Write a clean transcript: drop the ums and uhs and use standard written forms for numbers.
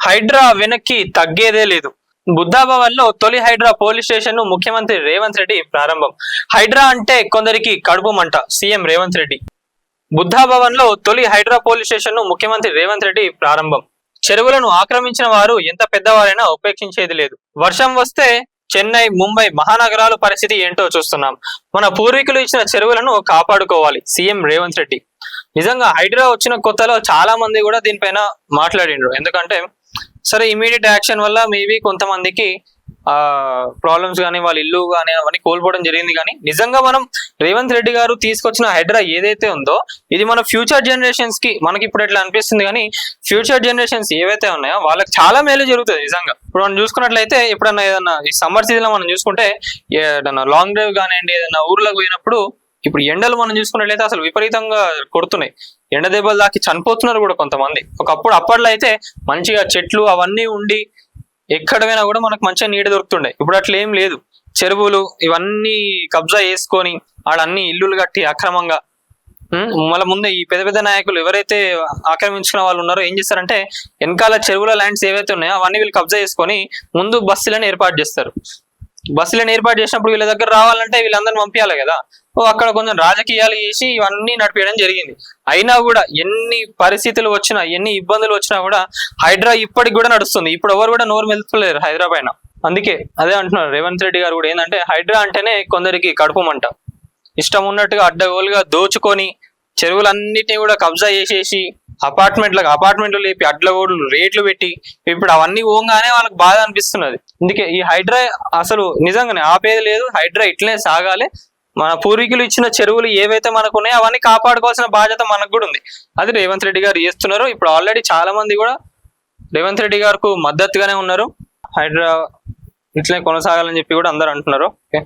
హైడ్రా వెనక్కి తగ్గేదే లేదు. బుద్ధాభవన్లో తొలి హైడ్రా పోలీస్ స్టేషన్ ను ముఖ్యమంత్రి రేవంత్ రెడ్డి ప్రారంభం. హైడ్రా అంటే కొందరికి కడుపు మంట. సీఎం రేవంత్ రెడ్డి. బుద్ధాభవన్లో తొలి హైడ్రా పోలీస్ స్టేషన్ ను ముఖ్యమంత్రి రేవంత్ రెడ్డి ప్రారంభం. చెరువులను ఆక్రమించిన వారు ఎంత పెద్దవారైనా ఉపేక్షించేది లేదు. వర్షం వస్తే చెన్నై, ముంబై మహానగరాల పరిస్థితి ఏంటో చూస్తున్నాం. మన పూర్వీకులు ఇచ్చిన చెరువులను కాపాడుకోవాలి. సీఎం రేవంత్ రెడ్డి. నిజంగా హైడ్రా వచ్చిన కొత్తలో చాలా మంది కూడా దీనిపైన మాట్లాడిండ్రు. ఎందుకంటే సరే ఇమీడియట్ యాక్షన్ వల్ల మేబీ కొంతమందికి ప్రాబ్లమ్స్ కానీ వాళ్ళ ఇల్లు కానీ అవన్నీ కోల్పోవడం జరిగింది. కానీ నిజంగా మనం రేవంత్ రెడ్డి గారు తీసుకొచ్చిన హైడ్రా ఏదైతే ఉందో ఇది మన ఫ్యూచర్ జనరేషన్స్ కి, మనకి ఇప్పుడు ఎట్లా అనిపిస్తుంది కానీ ఫ్యూచర్ జనరేషన్స్ ఏవైతే ఉన్నాయో వాళ్ళకి చాలా మేలు జరుగుతుంది. నిజంగా ఇప్పుడు మనం చూసుకున్నట్లయితే ఎప్పుడన్నా ఏదన్నా ఈ సమ్మర్ సీజన్ లో మనం చూసుకుంటే ఏదన్నా లాంగ్ డ్రైవ్ కానివ్వండి, ఏదన్నా ఊర్లోకి పోయినప్పుడు ఇప్పుడు ఎండలు మనం చూసుకున్నట్లయితే అసలు విపరీతంగా కొడుతున్నాయి. ఎండ దెబ్బలు దాకి చనిపోతున్నారు కూడా కొంతమంది. అప్పట్లో అయితే మంచిగా చెట్లు అవన్నీ ఉండి ఎక్కడైనా కూడా మనకు మంచిగా నీడ దొరుకుతుండే. ఇప్పుడు అట్లా ఏం లేదు. చెరువులు ఇవన్నీ కబ్జా చేసుకొని ఆడన్ని ఇల్లులు కట్టి అక్రమంగా మళ్ళీ ముందే ఈ పెద్ద పెద్ద నాయకులు ఎవరైతే ఆక్రమించుకున్న వాళ్ళు ఉన్నారో ఏం చేస్తారంటే వెనకాల చెరువుల ల్యాండ్స్ ఏవైతే ఉన్నాయో అవన్నీ వీళ్ళు కబ్జా చేసుకొని ముందు బస్సులను ఏర్పాటు చేస్తారు. బస్సులను ఏర్పాటు చేసినప్పుడు వీళ్ళ దగ్గర రావాలంటే వీళ్ళందరిని పంపించాలి కదా. అక్కడ కొంచెం రాజకీయాలు చేసి ఇవన్నీ నడిపేయడం జరిగింది. అయినా కూడా ఎన్ని పరిస్థితులు వచ్చినా, ఎన్ని ఇబ్బందులు వచ్చినా కూడా హైడ్రా ఇప్పటికి కూడా నడుస్తుంది. ఇప్పుడు ఎవరు కూడా నోరు మెలుపులేరు హైదరాబాద్. అందుకే అదే అంటున్నారు రేవంత్ రెడ్డి గారు కూడా ఏంటంటే హైడ్రా అంటేనే కొందరికి కడుపు మంట. ఇష్టం ఉన్నట్టుగా అడ్డగోలుగా దోచుకొని చెరువులన్నిటినీ కూడా కబ్జా చేసేసి అపార్ట్మెంట్లు లేపి అడ్డగోలు రేట్లు పెట్టి ఇప్పుడు అవన్నీ పోగానే వాళ్ళకి బాధ అనిపిస్తున్నది. అందుకే ఈ హైడ్రా అసలు నిజంగానే ఆపేది లేదు. హైడ్రా ఇట్లనే సాగాలి. మన పూర్వీకులు ఇచ్చిన చెరువులు ఏవైతే మనకు ఉన్నాయో అవన్నీ కాపాడుకోవాల్సిన బాధ్యత మనకు కూడా ఉంది. అది రేవంత్ రెడ్డి గారు చేస్తున్నారు. ఇప్పుడు ఆల్రెడీ చాలా మంది కూడా రేవంత్ రెడ్డి గారికి మద్దతుగానే ఉన్నారు. హైడ్రా ఇట్లనే కొనసాగాలని చెప్పి కూడా అందరు అంటున్నారు. ఓకే.